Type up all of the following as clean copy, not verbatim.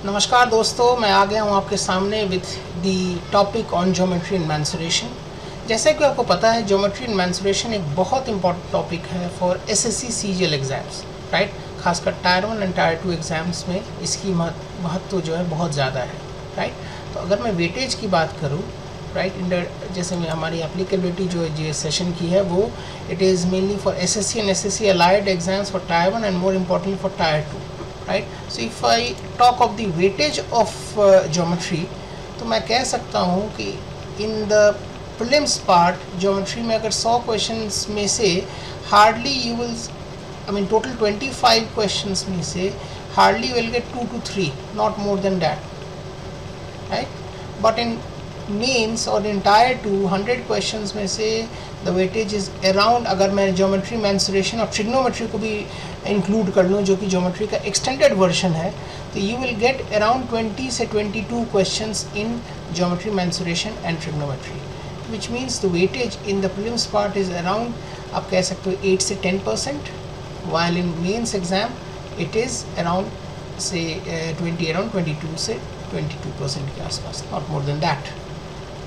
नमस्कार दोस्तों, मैं आ गया हूँ आपके सामने with the topic on geometry and mensuration. जैसे कि आपको पता है, ज्योमेट्री एंड मेंसुरेशन एक बहुत इंपॉर्टेंट टॉपिक है for SSC CGL exams, right. खासकर टायर 1 एंड टायर 2 एग्ज़ाम्स में इसकी महत्व जो है बहुत ज़्यादा है, राइट। तो अगर मैं वेटेज की बात करूँ, राइट, जैसे में हमारी एप्लीकेबिलिटी जो ये सेशन की है वो it is mainly for SSC and SSC allied exams for tyre 1 and more importantly for tier 2, right. So if I talk of the weightage of geometry, तो मैं कह सकता हूँ कि इन द प्रीलिम्स पार्ट ज्योमेट्री में अगर 100 क्वेश्चंस में से hardly you will total 25 questions में से hardly will get 2 to 3, not more than that, right. But in men's और इन टायर 2 100 क्वेश्चंस में से द वेटेज इज़ अराउंड, अगर मैं ज्योमेट्री मेंसुरेशन और ट्रिग्नोमेट्री को भी इंक्लूड कर लूँ जो कि ज्योमेट्री का एक्सटेंडेड वर्जन है, तो यू विल गेट अराउंड 20 से 22 questions in geometry mensuration and trigonometry, which means the weightage in the prelims part is around, आप कह सकते हो 8 से 10%, while in mains exam it is around से 22 से 22% के आसपास, not more than that,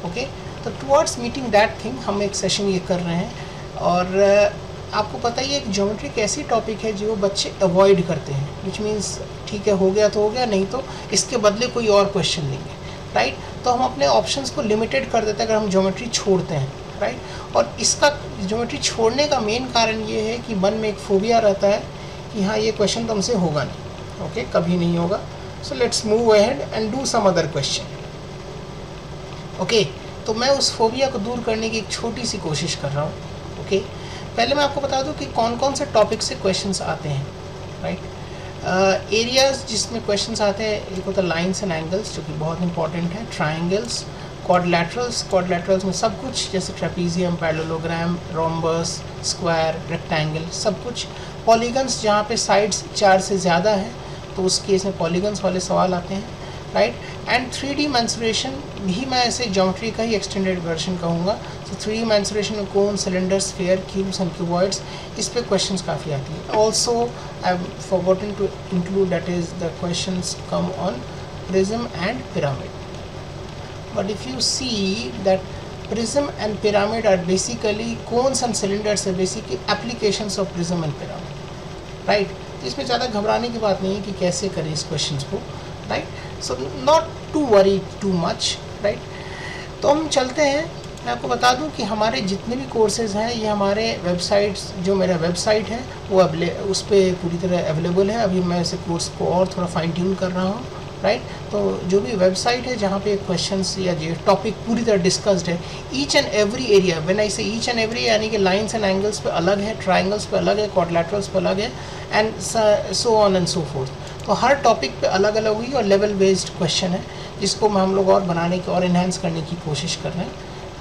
okay. तो टुवर्ड्स मीटिंग दैट थिंग हम एक सेशन ये कर रहे हैं। और आपको पता ही है कि ज्योमेट्री एक ऐसी टॉपिक है जो बच्चे अवॉइड करते हैं, विच मीन्स ठीक है, हो गया तो हो गया, नहीं तो इसके बदले कोई और क्वेश्चन लेंगे, राइट। तो हम अपने ऑप्शंस को लिमिटेड कर देते हैं अगर हम ज्योमेट्री छोड़ते हैं, राइट। और इसका ज्योमेट्री छोड़ने का मेन कारण ये है कि मन में एक फोबिया रहता है कि हाँ, ये क्वेश्चन तो हमसे होगा नहीं, ओके, कभी नहीं होगा, so let's move ahead and do some other question, okay. तो मैं उस फोबिया को दूर करने की एक छोटी सी कोशिश कर रहा हूँ, ओके। पहले मैं आपको बता दूँ कि कौन कौन से टॉपिक से क्वेश्चंस आते हैं, राइट। एरियाज़ जिसमें क्वेश्चंस आते हैं, एक होता है लाइन्स एंड एंगल्स जो कि बहुत इंपॉर्टेंट है, ट्राइंगल्स, क्वाड्रिलेटरल्स में सब कुछ, जैसे trapezium, parallelogram, rhombus, square, rectangle, सब कुछ। पॉलीगन्स जहाँ पे साइड्स 4 से ज़्यादा है तो उस केस में पॉलीगन्स वाले सवाल आते हैं, राइट। एंड 3D मेंसुरेशन भी मैं ऐसे ज्योमेट्री का ही एक्सटेंडेड वर्जन कहूँगा। तो 3D मेंसुरेशन में cone, cylinder, sphere, cubes and cuboids, इस पे क्वेश्चंस काफ़ी आती है। Also I have forgotten to include that is the questions come on prism and pyramid. But if you see that prism and pyramid are basically, cones and cylinders are basically applications of prism and pyramid, right? तो इसमें ज़्यादा घबराने की बात नहीं है कि कैसे करें इस क्वेश्चंस को, right. So not to worry too much, right. तो हम चलते हैं। मैं आपको बता दूं कि हमारे जितने भी कोर्सेज़ हैं ये हमारे वेबसाइट्स, जो मेरा वेबसाइट है वो उस पर पूरी तरह अवेलेबल है। अभी मैं इसे कोर्स को और थोड़ा फाइन ट्यून कर रहा हूँ, राइट। तो जो भी वेबसाइट है जहाँ पे क्वेश्चंस या जो टॉपिक पूरी तरह डिस्कस्ड है, each and every area, when I से ईच एंड एवरी, यानी कि लाइंस एंड एंगल्स पे अलग है, ट्राइंगल्स पे अलग है, क्वाड्रिलेटरल्स पे अलग है, and so on and so fourth. तो हर टॉपिक पे अलग अलग हुई और लेवल बेस्ड क्वेश्चन है जिसको हम लोग और बनाने की और इन्हेंस करने की कोशिश कर रहे हैं,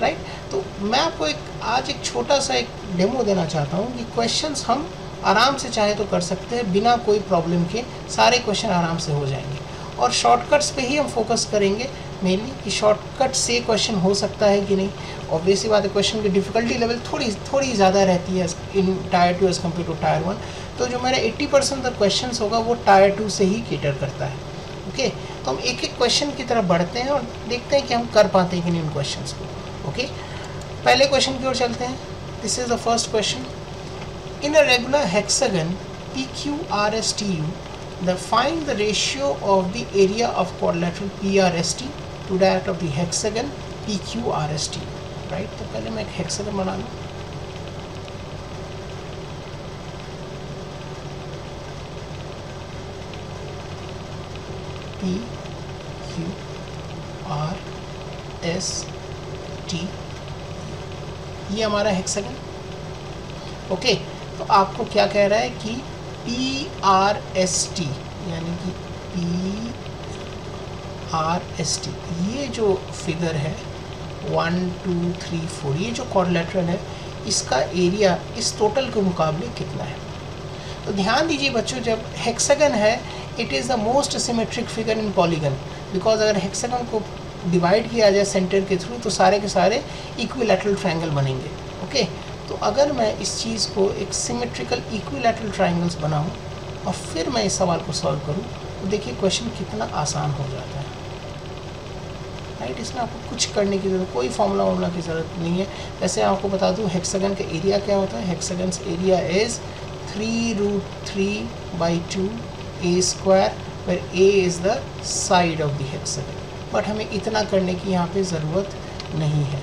राइट। तो मैं आपको आज एक छोटा सा एक डेमो देना चाहता हूँ कि क्वेश्चंस हम आराम से चाहे तो कर सकते हैं, बिना कोई प्रॉब्लम के सारे क्वेश्चन आराम से हो जाएंगे। और शॉर्टकट्स पे ही हम फोकस करेंगे मेनली कि शॉर्टकट से क्वेश्चन हो सकता है कि नहीं। ऑब्वियसली बात है, क्वेश्चन की डिफ़िकल्टी लेवल थोड़ी ज़्यादा रहती है in tier 2 as compare to tier 1। तो जो मेरा 80% तक क्वेश्चन होगा वो टायर 2 से ही केटर करता है, ओके। तो हम एक एक क्वेश्चन की तरफ बढ़ते हैं और देखते हैं कि हम कर पाते हैं कि नहीं इन क्वेश्चन को, ओके। पहले क्वेश्चन की ओर चलते हैं। This is the first question. In a regular hexagon PQRSTU, find the ratio of the area of quadrilateral PRST to that of the hexagon PQRST, right? तो पहले मैं एक हेक्सागन बना लूँ। PQRST, ये हमारा हेक्सागन, ओके। तो आपको क्या कह रहा है कि PRST यानी कि PRST, ये जो फिगर है 1 2 3 4, ये जो क्वाड्रिलेटरल है इसका एरिया इस टोटल के मुकाबले कितना है। तो ध्यान दीजिए बच्चों, जब हेक्सागन है it is the most symmetric figure in polygon, because अगर हेक्सागन को डिवाइड किया जाए सेंटर के थ्रू तो सारे के सारे इक्विलैटरल ट्रायंगल बनेंगे, ओके। तो अगर मैं इस चीज़ को एक सिमेट्रिकल इक्विलैटरल ट्रायंगल्स बनाऊं और फिर मैं इस सवाल को सॉल्व करूं तो देखिए क्वेश्चन कितना आसान हो जाता है, राइट। इसमें आपको कुछ करने की ज़रूरत, कोई फॉर्मूला वार्मूला की ज़रूरत नहीं है। वैसे आपको बता दूं हेक्सागन का एरिया क्या होता है। Hexagon area is 3√3/2 a², where a is the side of the hexagon, but हमें इतना करने की यहाँ पे ज़रूरत नहीं है।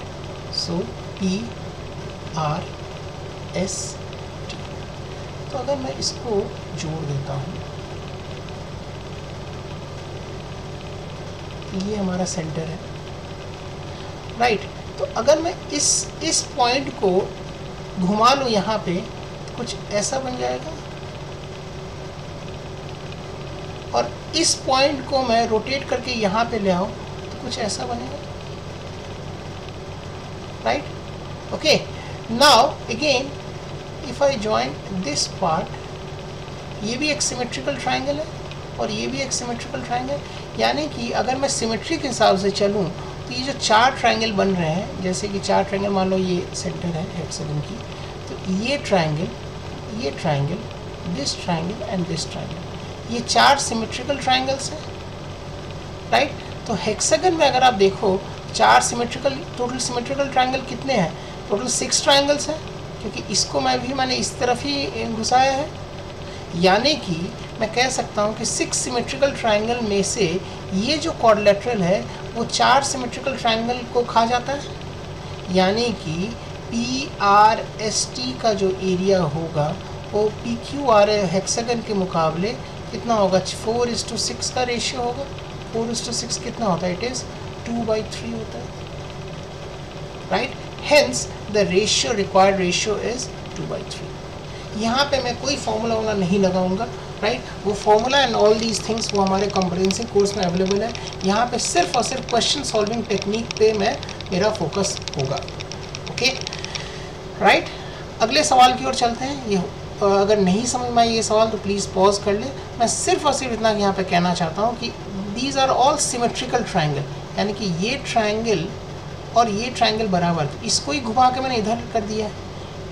सो PRST। तो अगर मैं इसको जोड़ देता हूँ, ये हमारा सेंटर है, राइट। तो अगर मैं इस पॉइंट को घुमा लूँ यहाँ पे, तो कुछ ऐसा बन जाएगा, और इस पॉइंट को मैं रोटेट करके यहाँ पे ले आऊँ तो कुछ ऐसा बनेगा, right. Okay, now again if I join this part, ये भी एक सिमेट्रिकल ट्रायंगल है और ये भी एक सिमेट्रिकल ट्रायंगल, यानी कि अगर मैं सिमेट्री के हिसाब से चलूँ तो ये जो 4 ट्रायंगल बन रहे हैं, जैसे कि 4 ट्रायंगल, मान लो ये सेंटर है हेक्सागन की, तो ये triangle, this triangle and this triangle, ये 4 सिमेट्रिकल ट्रायंगल्स हैं, राइट। तो हेक्सागन में अगर आप देखो 4 सिमेट्रिकल, टोटल सिमेट्रिकल ट्रायंगल कितने हैं? टोटल 6 ट्रायंगल्स हैं, क्योंकि इसको मैंने इस तरफ ही घुसाया है, यानी कि मैं कह सकता हूँ कि 6 सिमेट्रिकल ट्रायंगल में से ये जो क्वाड्रिलेटरल है वो 4 सिमेट्रिकल ट्रायंगल को खा जाता है, यानी कि PRST का जो एरिया होगा वो PQR हेक्सागन के मुकाबले कितना होगा? 4:6 का रेशियो होगा। 4:6 कितना होता है? इट इज़ 2/3 होता है, right. Hence the ratio, required ratio is 2/3। यहाँ पे मैं कोई फॉर्मूला वाला नहीं लगाऊंगा, राइट। वो formula and all these things वो हमारे कॉम्प्रिहेंसिव कोर्स में अवेलेबल है। यहाँ पे सिर्फ और सिर्फ क्वेश्चन सॉल्विंग टेक्निक पे मेरा फोकस होगा, ओके, राइट। अगले सवाल की ओर चलते हैं। ये अगर नहीं समझ में आई ये सवाल तो प्लीज़ पॉज कर ले। मैं सिर्फ और सिर्फ इतना यहाँ पे कहना चाहता हूँ कि these are all symmetrical triangle, यानी कि ये ट्रायंगल और ये ट्रायंगल बराबर, इसको ही घुमा के मैंने इधर कर दिया,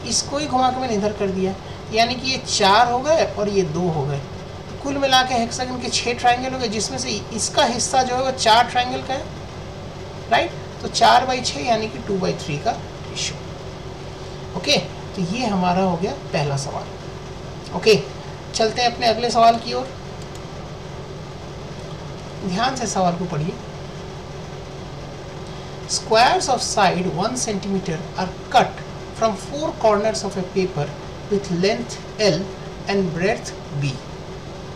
इसको ही घुमा के मैंने इधर कर दिया, यानी कि ये 4 हो गए और ये 2 हो गए। तो कुल मिला के हेक्सागन के 6 ट्रायंगल हो गए, जिसमें से इसका हिस्सा जो है वो 4 ट्रायंगल का है, राइट। तो 4/6 यानी कि 2/3 का रेशियो, ओके। तो ये हमारा हो गया पहला सवाल, ओके। चलते हैं अपने अगले सवाल की ओर। ध्यान से सवाल को पढ़िए। Squares of side 1 centimeter are cut from 4 corners of a paper with length L and breadth B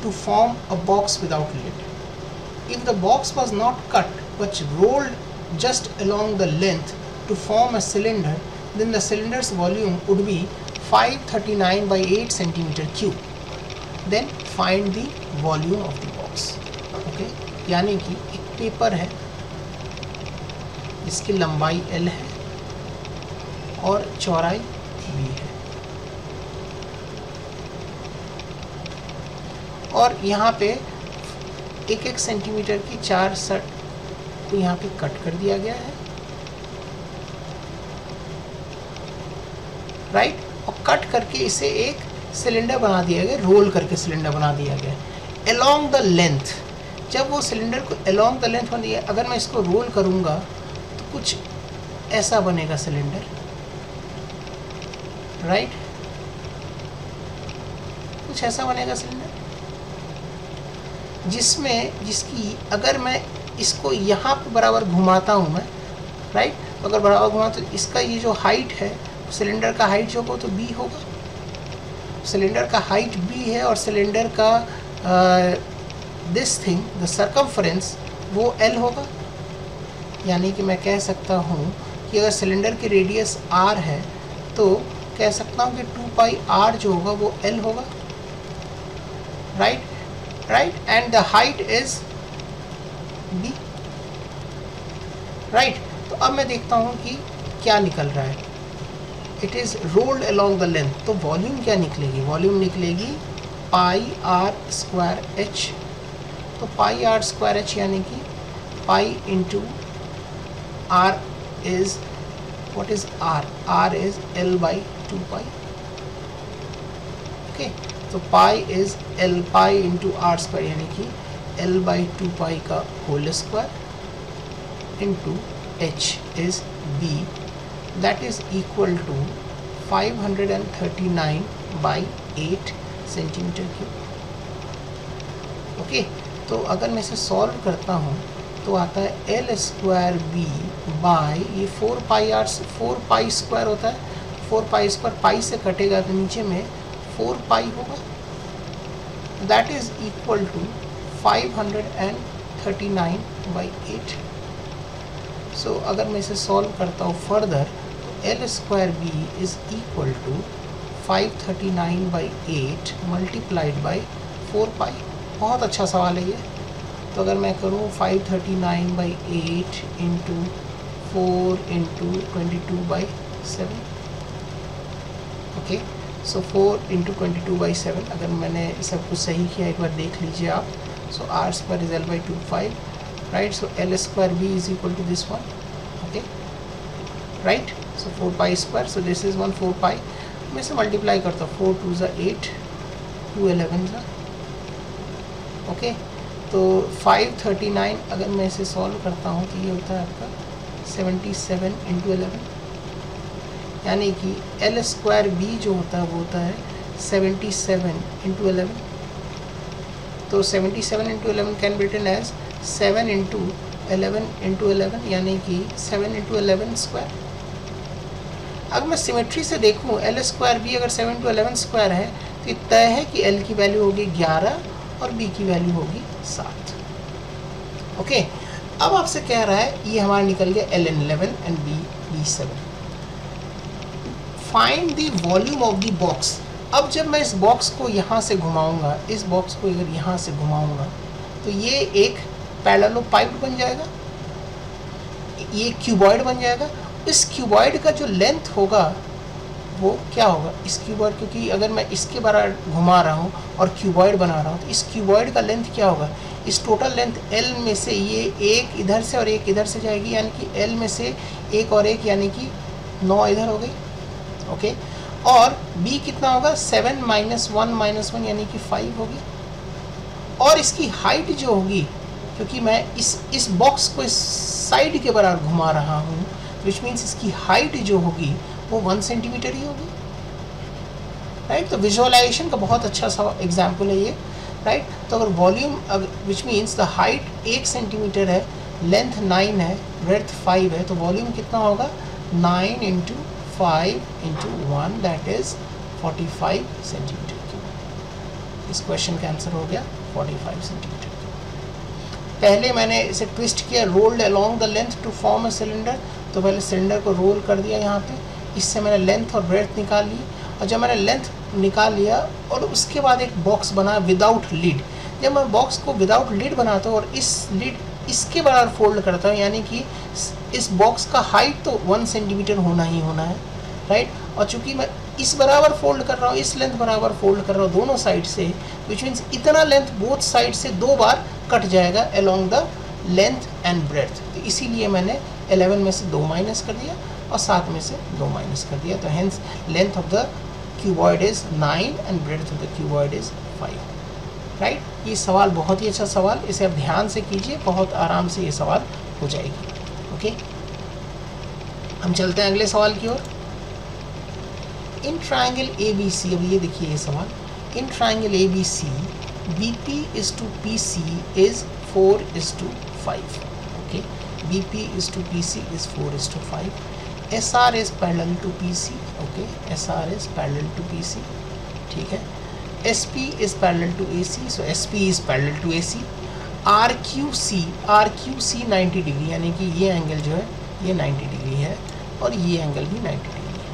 to form a box without lid. If the box was not cut but rolled just along the length to form a cylinder, then the cylinder's volume would be 539/8 centimeter cube. Then find the volume of the box. Okay? यानी कि एक paper है, इसकी लंबाई L है और चौड़ाई B है, और यहाँ पे 1-1 सेंटीमीटर की 4 सट को यहाँ पे कट कर दिया गया है, राइट। और कट करके इसे एक सिलेंडर बना दिया गया, रोल करके सिलेंडर बना दिया गया अलोंग द लेंथ। जब वो सिलेंडर को अलोंग द लेंथ बन दिया, अगर मैं इसको रोल करूँगा तो कुछ ऐसा बनेगा सिलेंडर, राइट। कुछ ऐसा बनेगा सिलेंडर जिसकी अगर मैं इसको यहाँ पे बराबर घुमाता हूँ मैं, राइट, अगर बराबर घुमा तो इसका ये जो हाइट है, सिलेंडर का हाइट जो होगा तो B होगा। सिलेंडर का हाइट B है और सिलेंडर का दिस थिंग द सर्कमफ्रेंस वो L होगा, यानी कि मैं कह सकता हूँ कि अगर सिलेंडर की रेडियस R है तो कह सकता हूँ कि 2πr जो होगा वो L होगा, right, and the height is B, right. तो अब मैं देखता हूँ कि क्या निकल रहा है। It is rolled along the length, तो वॉल्यूम क्या निकलेगी? वॉल्यूम निकलेगी πr²h। तो πr²h यानी कि pi into r is what is r? r is L/2π, okay. तो pi is L pi into r² यानी कि L/2 का whole square into h is b, that is equal to 539/8 centimetre cube. Okay, तो अगर मैं इसे solve करता हूँ तो आता है L² b बाई ये 4 स्क्वायर होता है, 4 स्क्वायर पाई से कटेगा तो नीचे में 4 होगा, दैट इज इक्वल टू 539/8। सो अगर मैं इसे सॉल्व करता हूँ फर्दर तो L² b is equal to 539/8 multiplied by 4 बहुत अच्छा सवाल है ये। तो अगर मैं करूँ 539/8 इंटू 4 इंटू 22/7, ओके, सो 4 इंटू 22/7, अगर मैंने सब कुछ सही किया एक बार देख लीजिए आप। So r² is L/2 5, right. So L² b is equal to this one, okay, right. So 4 square, so this is 1 4 मैं इसे मल्टीप्लाई करता हूँ, 4 2 = 8, 2 11 ओके। तो 539 अगर मैं इसे सॉल्व करता हूँ तो ये होता है आपका 77 इंटू 11, यानी कि L² b जो होता है वो होता है 77 इंटू 11। तो 77 into 11 can be written as 7 into 11 into 11, यानी कि 7 इंटू 11 स्क्वायर। अगर मैं सिमेट्री से देखूँ L² b अगर 7 इंटू 11 स्क्वायर है तो ये तय है कि L की वैल्यू होगी 11 और b की वैल्यू होगी 7। ओके, अब आपसे कह रहा है ये हमारा निकल गया L11 and B7। Find the volume of the box. अब जब मैं इस बॉक्स को यहाँ से घुमाऊंगा, इस बॉक्स को अगर यहाँ से घुमाऊंगा तो ये एक पैरेललोपाइड बन जाएगा, ये क्यूबॉइड बन जाएगा। इस क्यूबॉइड का जो लेंथ होगा वो क्या होगा, इस क्यूबॉइड, क्योंकि अगर मैं इसके बराबर घुमा रहा हूँ और क्यूबॉइड बना रहा हूँ तो इस क्यूबॉइड का लेंथ क्या होगा, इस टोटल लेंथ L में से ये एक इधर से और एक इधर से जाएगी, यानी कि L में से एक और एक, यानी कि 9 इधर हो गई, ओके। और B कितना होगा, 7 - 1 - 1 यानी कि 5 होगी। और इसकी हाइट जो होगी, क्योंकि मैं इस बॉक्स को इस साइड के बराबर घुमा रहा हूँ, विच मीन्स इसकी हाइट जो होगी वो 1 सेंटीमीटर ही होगी, राइट। तो विजुअलाइजेशन का बहुत अच्छा सा एग्जाम्पल है ये, राइट। तो अगर volume, which means the height 1 centimetre है, लेंथ 9 है, ब्रेड्थ 5 है, तो वॉल्यूम कितना होगा, 9 × 5 × 1, दैट इज 45 सेंटीमीटर क्यूब। इस क्वेश्चन का आंसर हो गया 45 सेंटीमीटर क्यूब। पहले मैंने इसे ट्विस्ट किया, rolled along the length to form a cylinder, तो पहले सिलेंडर को रोल कर दिया यहाँ पे, इससे मैंने लेंथ और ब्रेड्थ निकाल ली। और जब मैंने लेंथ निकाल लिया और उसके बाद एक बॉक्स बना विदाउट लीड। जब मैं बॉक्स को विदाउट लीड बनाता हूँ और इस लीड इसके बराबर फोल्ड करता हूँ, यानी कि इस बॉक्स का हाइट तो 1 सेंटीमीटर होना ही होना है, राइट। और चूंकि मैं इस बराबर फोल्ड कर रहा हूँ, इस लेंथ बराबर फोल्ड कर रहा हूँ दोनों साइड से, विच मीन्स इतना लेंथ बोथ साइड से 2 बार कट जाएगा along the length and breadth. तो इसीलिए मैंने 11 में से 2 माइनस कर दिया और 7 में से 2 माइनस कर दिया। तो hence length of the cuboid is 9 and breadth of the cuboid is 5, right. ये सवाल बहुत ही अच्छा सवाल, इसे आप ध्यान से कीजिए, बहुत आराम से ये सवाल हो जाएगी, ओके। हम चलते हैं अगले सवाल की ओर। इन ट्राइंगल ABC, अब ये देखिए ये सवाल, in triangle ABC BP is to PC is 4:5, okay, BP is to PC is 4:5, SR is parallel to PC, okay, SR is parallel to PC, ठीक है। SP is parallel to AC, so SP is parallel to AC, RQC 90 degree, यानी कि ये angle जो है ये 90 degree है और ये एंगल भी 90 डिग्री है।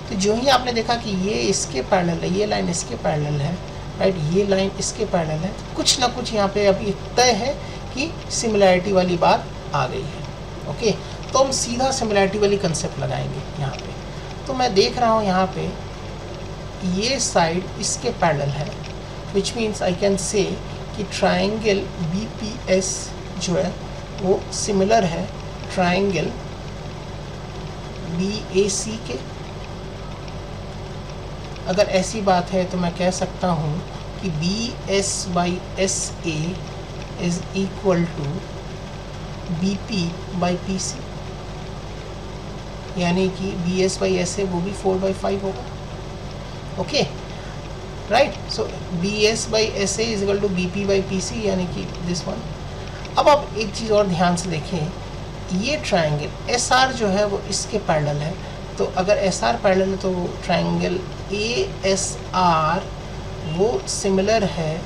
तो जो ही आपने देखा कि ये इसके पैरेलल है, ये लाइन इसके पैरेलल है, राइट, ये लाइन इसके पैरेलल है, कुछ ना कुछ यहाँ पे अभी तय है कि सिमिलैरिटी वाली बात आ गई है, ओके। तो हम सीधा सिमिलैरिटी वाली कंसेप्ट लगाएंगे यहाँ पे। तो मैं देख रहा हूँ यहाँ पे ये साइड इसके पैरेलल है, which means I can say कि ट्राइंगल BPS जो है वो सिमिलर है ट्राइंगल BAC के। अगर ऐसी बात है तो मैं कह सकता हूँ कि BS/SA is equal to BP by PC, यानी कि BS बाई SA वो भी 4/5 होगा. Okay right. So BS by SA is equal to BP by PC, यानी कि दिस वन. अब आप एक चीज़ और ध्यान से देखें, ये ट्राइंगल SR जो है वो इसके पैरेलल है. तो अगर SR पैरेलल है तो ट्राइंगल ASR वो सिमिलर है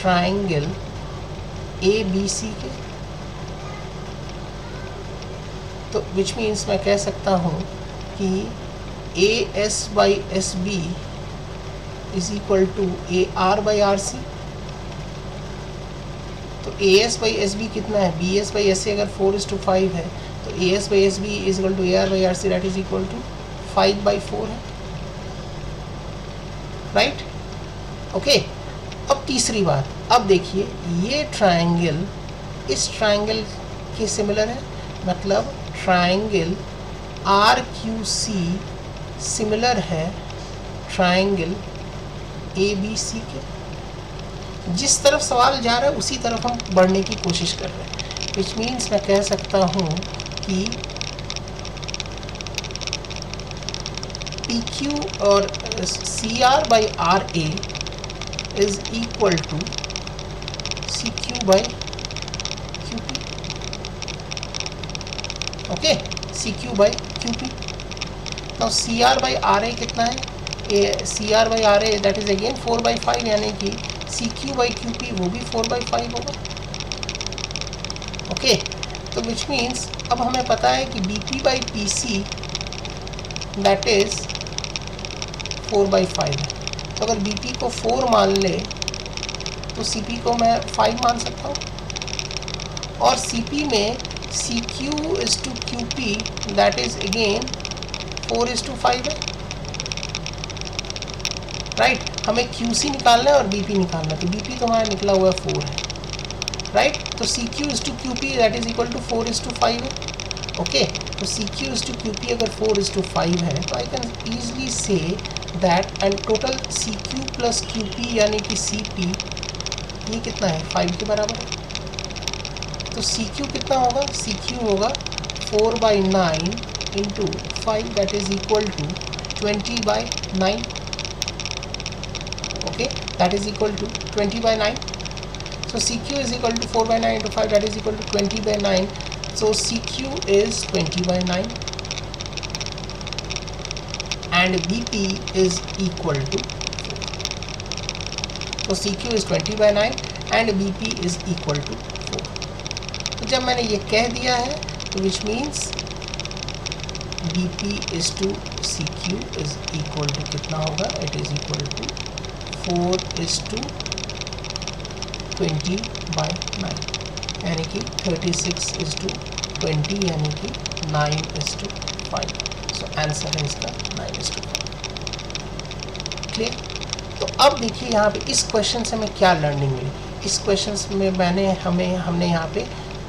ट्राइंगल ABC के. तो विच मीन्स मैं कह सकता हूँ कि AS by SB is equal to AR by RC. तो AS बाई SB कितना है, BS बाई SA अगर 4:5 है तो AS by SB is equal to AR by RC, that is equal to 5/4 है. राइट. ओके. अब तीसरी बात, अब देखिए ये ट्राइंगल इस ट्राइंगल के सिमिलर है, मतलब ट्राइंगल RQC सिमिलर है ट्राइंगल ABC के. जिस तरफ सवाल जा रहा है उसी तरफ हम बढ़ने की कोशिश कर रहे हैं, विच मीन्स मैं कह सकता हूँ कि PQ और CR by RA is equal to CQ by QP. Okay, CQ by QP. Now CR by RA कितना है, CR by RA that is again 4/5, यानी कि CQ बाई QP वो भी 4/5 होगा. ओके. तो विच मीन्स अब हमें पता है कि BP by PC that is 4/5 है. तो अगर BP को 4 मान ले तो CP को मैं 5 मान सकता हूँ. और CP में CQ is to QP that is again 4:5 है. राइट. हमें QC निकालना है और BP निकालना है. तो BP तो हमारा निकला हुआ 4 है. राइट. तो CQ is to QP that is equal to 4:5 है. ओके. तो CQ इज टू QP अगर 4:5 है तो I can easily say that and total CQ plus QP यानी कि CP ये कितना है, 5 के बराबर है. तो CQ कितना होगा, CQ होगा 4/9 into 5 that is equal to 20/9. Okay, that is equal to 20/9. So CQ is equal to 4/9 into 5 that is equal to 20/9. So CQ is 20/9 and BP is equal to 4. So CQ is 20/9 and BP is equal to 4. तो जब मैंने ये कह दिया है तो which means BP is to CQ is equal to कितना होगा, it is equal to 4:20/9 यानी कि 36:20 यानी कि 9:5. सो आंसर है इसका 9:5. क्लियर. तो अब देखिए यहाँ पे इस क्वेश्चन से हमें क्या लर्निंग मिली. इस क्वेश्चन में हमने यहाँ पे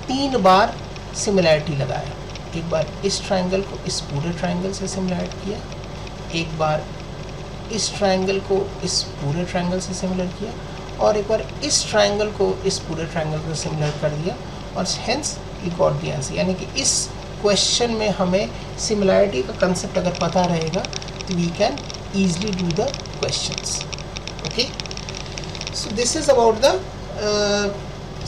3 बार सिमिलैरिटी लगाया. एक बार इस ट्रायंगल को इस पूरे ट्रायंगल से सिमिलर किया, एक बार इस ट्रायंगल को इस पूरे ट्रायंगल से सिमिलर किया, और एक बार इस ट्रायंगल को इस पूरे ट्रायंगल को सिमिलर कर दिया, और hence we got the answer. यानी कि इस क्वेश्चन में हमें सिमिलैरिटी का कंसेप्ट अगर पता रहेगा तो we can easily do the questions. Okay. So this is about the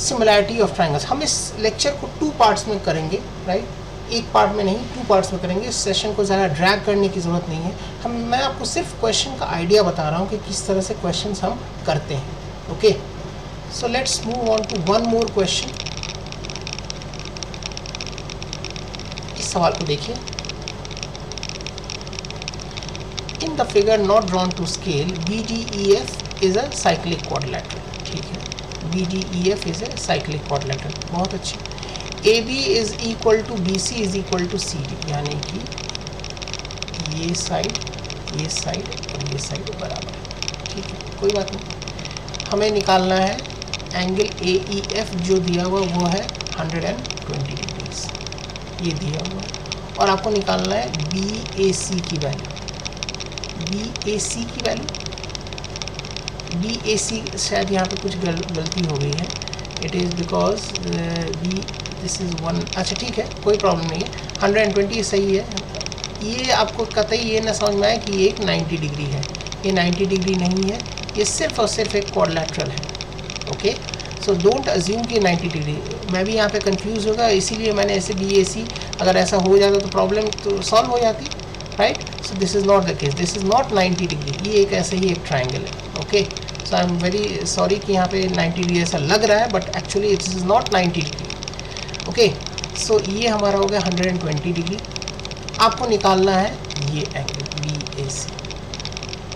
similarity of triangles. हम इस लेक्चर को 2 पार्ट्स में करेंगे. राइट. एक पार्ट में नहीं, 2 पार्ट्स में करेंगे. इस सेशन को ज़्यादा ड्रैग करने की ज़रूरत नहीं है. मैं आपको सिर्फ क्वेश्चन का आइडिया बता रहा हूँ कि किस तरह से क्वेश्चंस हम करते हैं. Okay. So let's move on to one more question. इस सवाल को देखिए. In the figure not drawn to scale BDEF is a cyclic quadrilateral. ठीक है, BDEF is a cyclic quadrilateral. बहुत अच्छी. AB is equal to BC is equal to CD, यानी कि ये साइड और ये साइड बराबर है. ठीक है, कोई बात नहीं. हमें निकालना है एंगल AEF जो दिया हुआ वो है 120 डिग्रीज, ये दिया हुआ है. और आपको निकालना है BAC की वैल्यू. BAC की वैल्यू, BAC शायद यहाँ पे कुछ गलती हो गई है. It is because we this is 1, अच्छा ठीक है कोई प्रॉब्लम नहीं है, 120 सही है। ये आपको कतई ये ना समझ में आए कि ये एक 90 डिग्री है, ये 90 डिग्री नहीं है, ये सिर्फ और सिर्फ एक क्वाड्रिलेटरल है। ओके, सो डोंट अज्यूम कि 90 डिग्री। मैं भी यहाँ पे कंफ्यूज होगा, इसीलिए मैंने ऐसे BAC अगर ऐसा हो जाता तो प्रॉब्लम तो सॉल्व हो जाती, right. So this is not the case, this is not 90 degree, ये एक ऐसे ही एक ट्राइंगल है। Okay, so I am very sorry कि यहाँ पे 90 डिग्री ऐसा लग रहा है, but actually it is not 90 degree. Okay, so ये हमारा हो गया 120 डिग्री। आपको निकालना है ये एंगल BAC।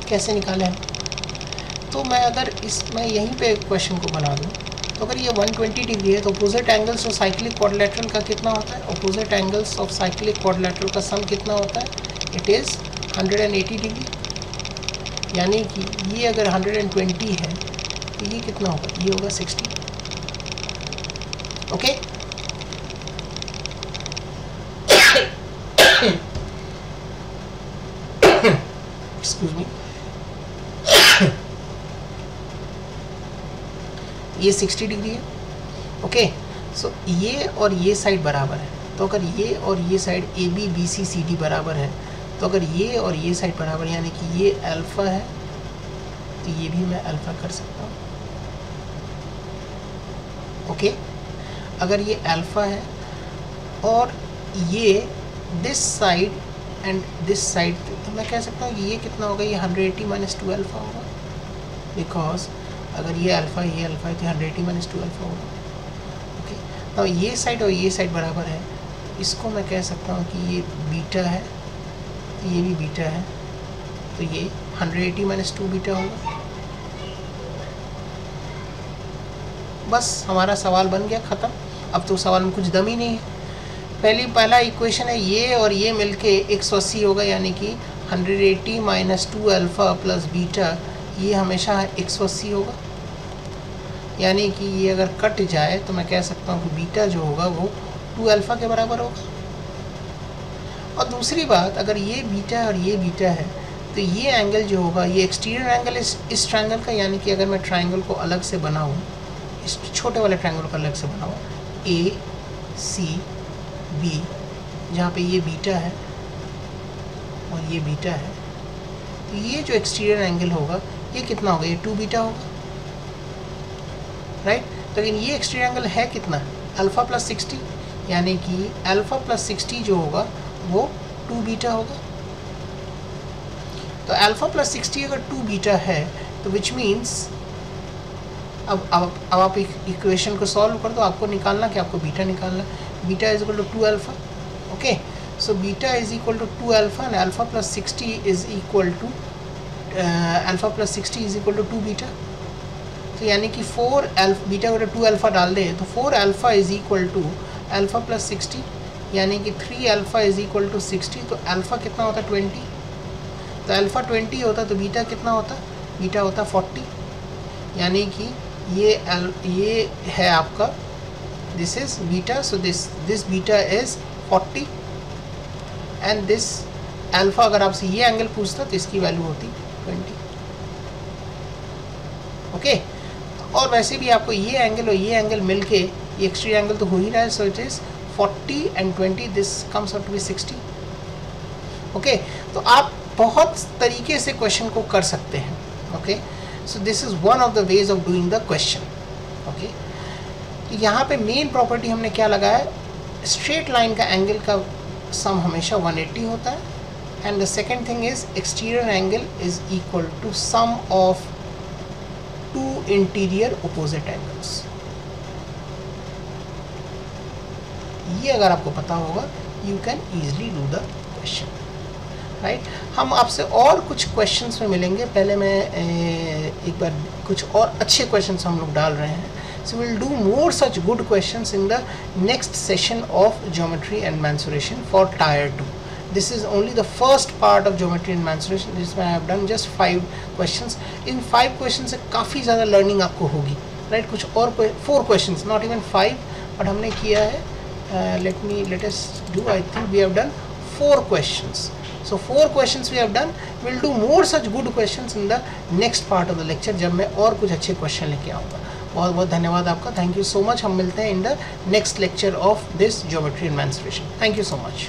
कैसे निकालें हम? तो मैं अगर मैं यहीं पे क्वेश्चन को बना दूँ, तो अगर ये 120 डिग्री है तो opposite angles of cyclic quadrilateral का कितना होता है? Opposite angles of cyclic quadrilateral का सम कितना होता है? It is 180 degree. यानी कि ये अगर 120 है तो ये कितना होगा? ये होगा 60। ओके, एक्सक्यूज मी, ये 60 डिग्री है। ओके, सो ये और ये साइड बराबर है, तो अगर ये और ये साइड AB BC CD बराबर है, तो अगर ये और ये साइड बराबर यानी कि ये अल्फ़ा है तो ये भी मैं अल्फ़ा कर सकता हूँ। ओके, अगर ये अल्फ़ा है और ये this side and this side, तो मैं कह सकता हूँ कि ये कितना होगा? ये 180 - 2 अल्फ़ा होगा, बिकॉज अगर ये अल्फ़ा है तो 180 - 2 अल्फ़ा होगा। ओके, तो ये साइड और ये साइड बराबर है, इसको मैं कह सकता हूँ कि ये बीटा है तो ये भी बीटा है, तो ये 180 - 2 बीटा होगा। बस हमारा सवाल बन गया, ख़त्म। अब तो सवाल में कुछ दम ही नहीं है। पहला इक्वेशन है ये और ये मिलके 180 होगा, यानी कि 180 - 2 अल्फ़ा प्लस बीटा, ये हमेशा 180 होगा। यानी कि ये अगर कट जाए तो मैं कह सकता हूँ कि बीटा जो होगा वो 2 अल्फ़ा के बराबर होगा। और दूसरी बात, अगर ये बीटा है और ये बीटा है तो ये एंगल जो होगा, ये एक्सटीरियर एंगल इस ट्रायंगल का, यानी कि अगर मैं ट्रायंगल को अलग से बनाऊँ, इस छोटे वाले ट्रायंगल को अलग से बनाऊँ, ACB, जहाँ पे ये बीटा है और ये बीटा है, तो ये जो एक्सटीरियर एंगल होगा ये कितना होगा? ये 2 बीटा होगा, राइट। तो लेकिन ये एक्सटीरियर एंगल है कितना? अल्फ़ा प्लस 60, यानी कि अल्फ़ा प्लस 60 जो होगा वो 2 बीटा होगा। तो अल्फ़ा प्लस 60 अगर 2 बीटा है तो विच मीन्स अब आप इक्वेशन को सॉल्व कर दो, आपको निकालना कि आपको बीटा निकालना। Beta is equal to 2 alpha. Okay, so beta is equal to 2 alpha and alpha plus 60 is equal to alpha plus 60 is equal to 2 beta. तो यानी कि 4 बीटा अगर 2 अल्फ़ा डाल दें तो 4 alpha is equal to alpha plus 60, यानी कि 3 alpha is equal to 60। तो अल्फ़ा कितना होता? 20। तो अल्फ़ा 20 होता तो बीटा कितना होता? बीटा होता 40। यानी कि ये है आपका, this is beta, so this beta is 40 and this alpha, अगर आपसे ये एंगल पूछता तो इसकी वैल्यू होती 20। ओके, और वैसे भी आपको ये एंगल और ये एंगल मिलके ये एक्सट्रीम एंगल तो हो ही रहा है, so it is 40 and 20, this comes out to be 60। Okay, तो आप बहुत तरीके से क्वेश्चन को कर सकते हैं। Okay, so this is one of the ways of doing the question. Okay, तो यहाँ पे मेन प्रॉपर्टी हमने क्या लगाया? स्ट्रेट लाइन का एंगल का सम हमेशा 180 होता है, and the second thing is exterior angle is equal to sum of 2 interior opposite angles. ये अगर आपको पता होगा, you can easily do the question, right. हम आपसे और कुछ क्वेश्चंस में मिलेंगे, पहले मैं एक बार कुछ और अच्छे क्वेश्चंस हम लोग डाल रहे हैं। So will do more such good questions in the next session of geometry and mensuration for tier 2। This is only the first part of geometry and mensuration, जिसमें I have done just 5 questions. इन 5 question से काफ़ी ज़्यादा learning आपको होगी, right. कुछ और 4 questions, not even 5, but हमने किया है, let us do, I think we have done 4 questions. So 4 questions we have done. We'll do more such good questions in the next part of the lecture, जब मैं और कुछ अच्छे question लेके आऊँगा। बहुत बहुत धन्यवाद आपका, थैंक यू सो मच। हम मिलते हैं इन the next lecture of this geometry in mensuration. Thank you so much.